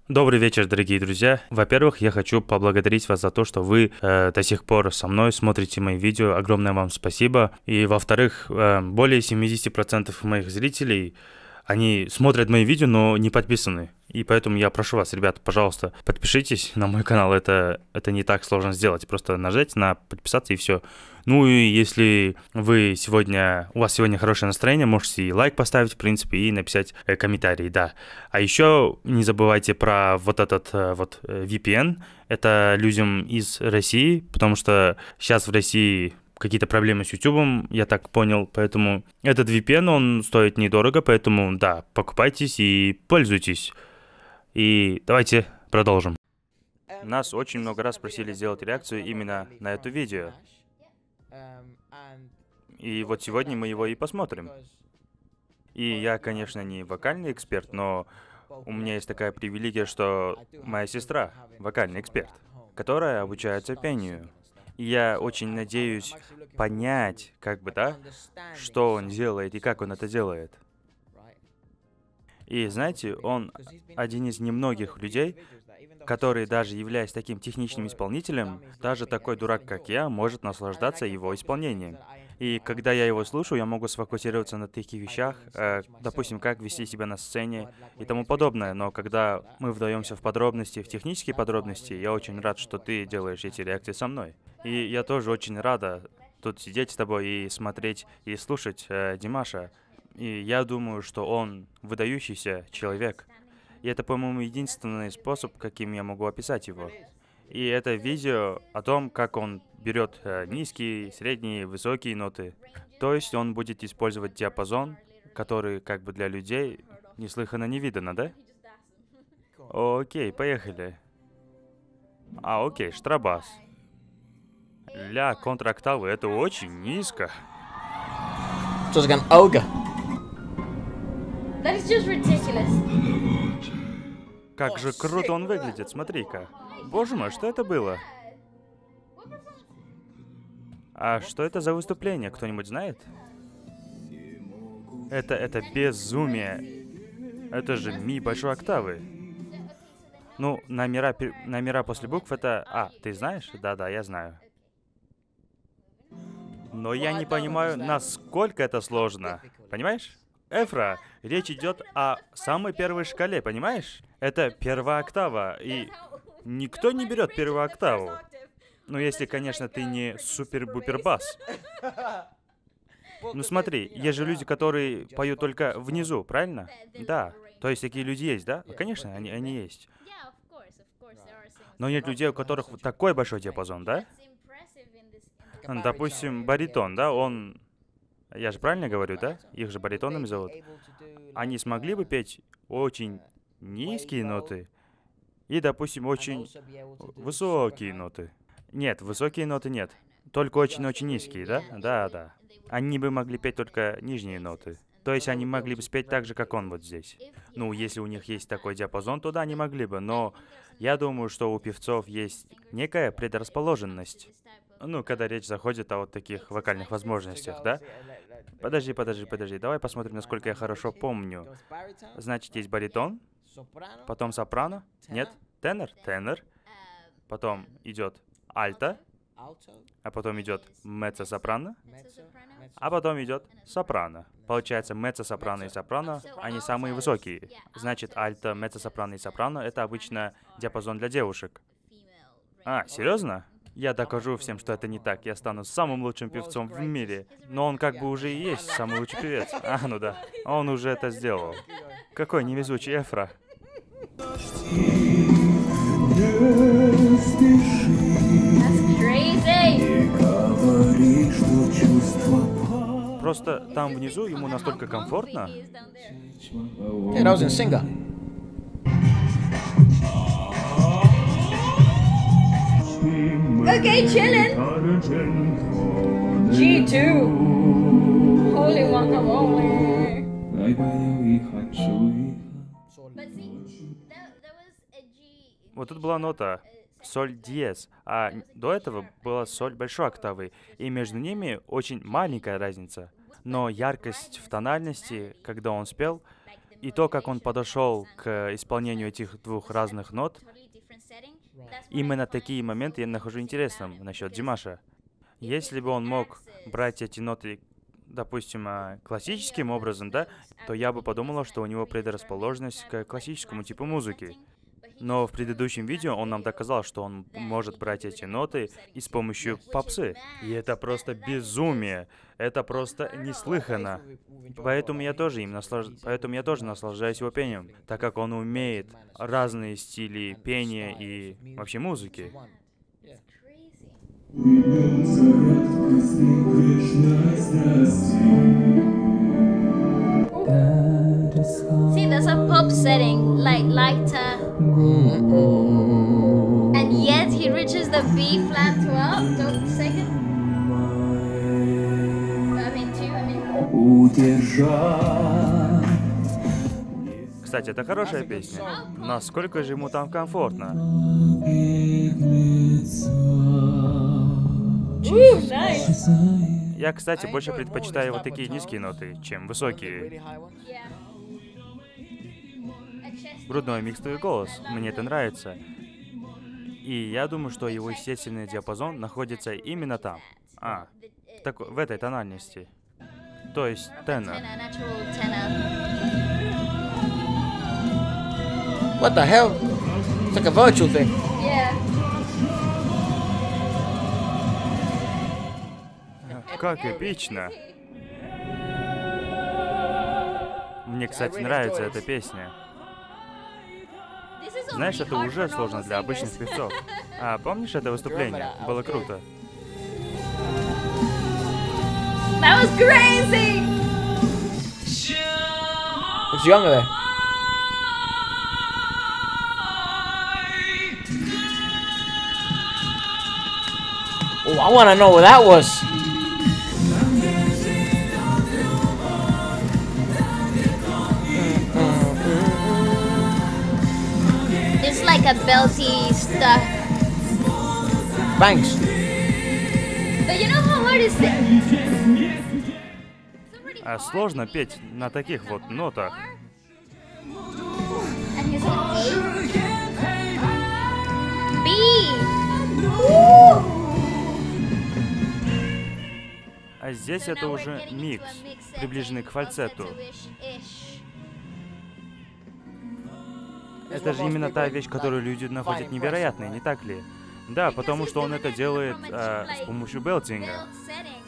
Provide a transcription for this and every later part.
Добрый вечер, дорогие друзья. Во-первых, я хочу поблагодарить вас за то, что вы до сих пор со мной смотрите мои видео. Огромное вам спасибо. И во-вторых, более 70% моих зрителей, они смотрят мои видео, но не подписаны. И поэтому я прошу вас, ребята, пожалуйста, подпишитесь на мой канал. Это не так сложно сделать. Просто нажать на подписаться и все. Ну и если у вас сегодня хорошее настроение, можете и лайк поставить, в принципе, и написать комментарий, да. А еще не забывайте про вот этот VPN. Это людям из России, потому что сейчас в России какие-то проблемы с YouTube, я так понял, поэтому этот VPN, он стоит недорого, поэтому, да, покупайтесь и пользуйтесь. И давайте продолжим. Нас очень много раз просили сделать реакцию именно на это видео. И вот сегодня мы его и посмотрим. И я, конечно, не вокальный эксперт, но у меня есть такая привилегия, что моя сестра вокальный эксперт, которая обучается пению. И я очень надеюсь понять, что он делает и как он это делает. И знаете, он один из немногих людей, который, даже являясь таким техничным исполнителем, даже такой дурак, как я, может наслаждаться его исполнением. И когда я его слушаю, я могу сфокусироваться на таких вещах, допустим, как вести себя на сцене и тому подобное. Но когда мы вдаемся в подробности, в технические подробности, я очень рад, что ты делаешь эти реакции со мной. И я тоже очень рада тут сидеть с тобой и смотреть и слушать Димаша. И я думаю, что он выдающийся человек. И это, по-моему, единственный способ, каким я могу описать его. И это видео о том, как он берет низкие, средние, высокие ноты. То есть он будет использовать диапазон, который для людей неслыханно не видано, да? Окей, поехали. Окей, штрабас. Ля контрактавы, это очень низко. Sounds like an ogre. That is just ridiculous. Как же круто он выглядит, смотри-ка. Боже мой, что это было? А что это за выступление, кто-нибудь знает? Это безумие. Это же ми большой октавы. Ну, номера после букв это... ты знаешь? Да-да, я знаю. Но я не понимаю, насколько это сложно. Понимаешь? Эфра, речь идет о самой первой шкале, понимаешь? Это первая октава, и никто не берет первую октаву. Ну, если, конечно, ты не супер-бупер-бас. Ну, смотри, есть же люди, которые поют только внизу, правильно? Да. То есть такие люди есть, да? Конечно, они есть. Но нет людей, у которых вот такой большой диапазон, да? Допустим, баритон, да, он... Я же правильно говорю, да? Их же баритонами зовут. Они смогли бы петь очень низкие ноты и, допустим, очень высокие ноты. Нет, высокие ноты нет. Только очень-очень низкие, да? Да. Они бы могли петь только нижние ноты. То есть они могли бы спеть так же, как он вот здесь. Ну, если у них есть такой диапазон, то да, они могли бы. Но я думаю, что у певцов есть некая предрасположенность. Ну, когда речь заходит о вот таких вокальных возможностях, да? Подожди. Давай посмотрим, насколько я хорошо помню. Значит, есть баритон, потом сопрано. Нет, тенор. Потом идет альто, а потом идет меццо-сопрано, а потом идет сопрано. Получается, меццо-сопрано и сопрано, они самые высокие. Значит, альто, меццо-сопрано и сопрано — это обычно диапазон для девушек. Серьезно? Я докажу всем, что это не так. Я стану самым лучшим певцом в мире. Но он уже и есть самый лучший певец. Ну да. Он уже это сделал. Какой невезучий Эфра. Просто там внизу ему настолько комфортно. Yeah, that was in Singer. Okay, chillin'. G2. Holy guacamole. But see, that was a G. Вот тут была нота соль диез, а до этого была соль большой октавы, и между ними очень маленькая разница. Но яркость в тональности, когда он спел, И то, как он подошел к исполнению этих двух разных нот, именно такие моменты я нахожу интересным насчет Димаша. Если бы он мог брать эти ноты, допустим, классическим образом, да, то я бы подумала, что у него предрасположенность к классическому типу музыки. Но в предыдущем видео он нам доказал, что он может брать эти ноты и с помощью попсы. И это просто безумие. Это просто неслыханно. Поэтому я тоже наслаждаюсь его пением, так как он умеет разные стили пения и вообще музыки. See, there's a pop setting, like lighter, and yet he reaches the B flat 12. Don't second. I mean two. Кстати, это хорошая песня. Насколько же ему там комфортно. Ooh, nice. Я, кстати, больше предпочитаю вот такие низкие ноты, чем высокие. Yeah. A chest. Грудной микстовый голос. Мне это нравится. И я думаю, что его естественный диапазон находится именно там. В этой тональности. То есть тенор. Tenor, natural tenor. What the hell? It's like a virtual thing. Yeah. Как эпично. Мне, кстати, нравится эта песня. This is Знаешь, only это hard уже for сложно normal для обычных singers. певцов. А помнишь это выступление? Было круто. That was crazy. It's younger there. Oh, I want to know what that was. It's like a belty stuff. Banks. But you know how hard is it? Сложно петь на таких вот нотах. And he's on A. B. Woo! А здесь So это now we're уже getting into микс, a mix setting, приближенный к фальцету. falsetto-ish. Это же именно та вещь, которую люди находят невероятной, не так ли? Да, потому что он это делает с помощью белтинга. Belt setting.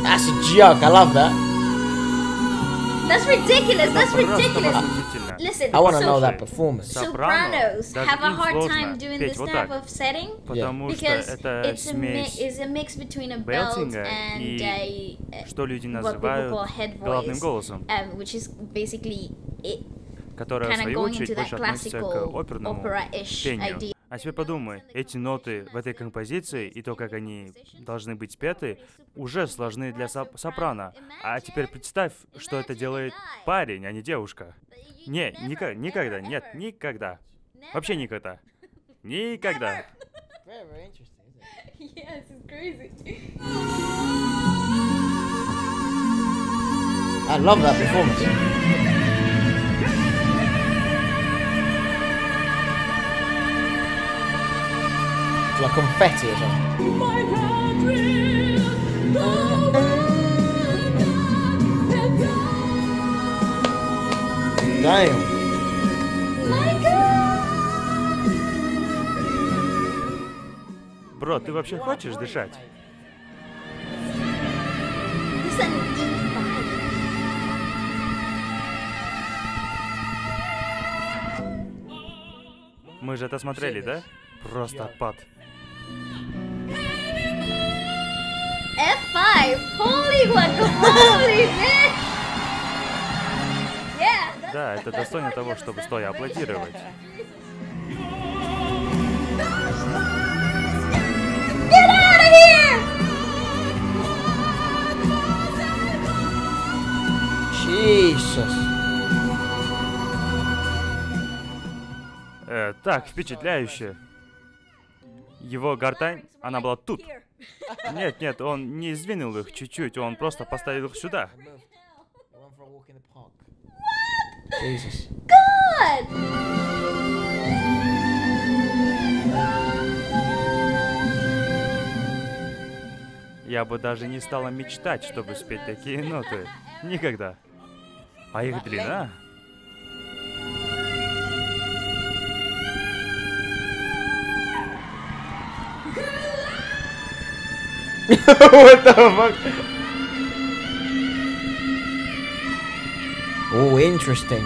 That's a joke. I love that. That's ridiculous. That's Просто ridiculous. возмутительно. Listen, I want to so know that performance. sopranos даже have a им hard сложно time doing петь this вот type так, of setting потому что because это it's смесь a mix between a belt белтинга and и a что люди what people называют call head головным voice, голосом, which is basically it которое в kind of свою going очередь into that больше относится к classical оперному opera-ish пению. idea. А теперь подумай, эти ноты в этой композиции и то, как они должны быть спеты, уже сложны для сопрано. А теперь представь, что это делает парень, а не девушка. Не, никогда, нет, никогда. Вообще никогда. Никогда. Very, very interesting, isn't it? Yes, it's crazy. I love that performance. It's like confetti or something. Damn. Бро, ты вообще хочешь дышать? This is an E5. Мы же это смотрели, да? Просто отпад. F5. Holy guacamole, man. Yeah. That's Да, это достойно того, чтобы стоя аплодировать. Get out of here! Jesus. Так, впечатляюще. Его гортань, она была тут. Нет, он не сдвинул их чуть-чуть, он просто поставил их сюда. Jesus. God! Я бы даже не стала мечтать, чтобы спеть такие ноты. Никогда. А их длина? What the fuck? Oh, interesting.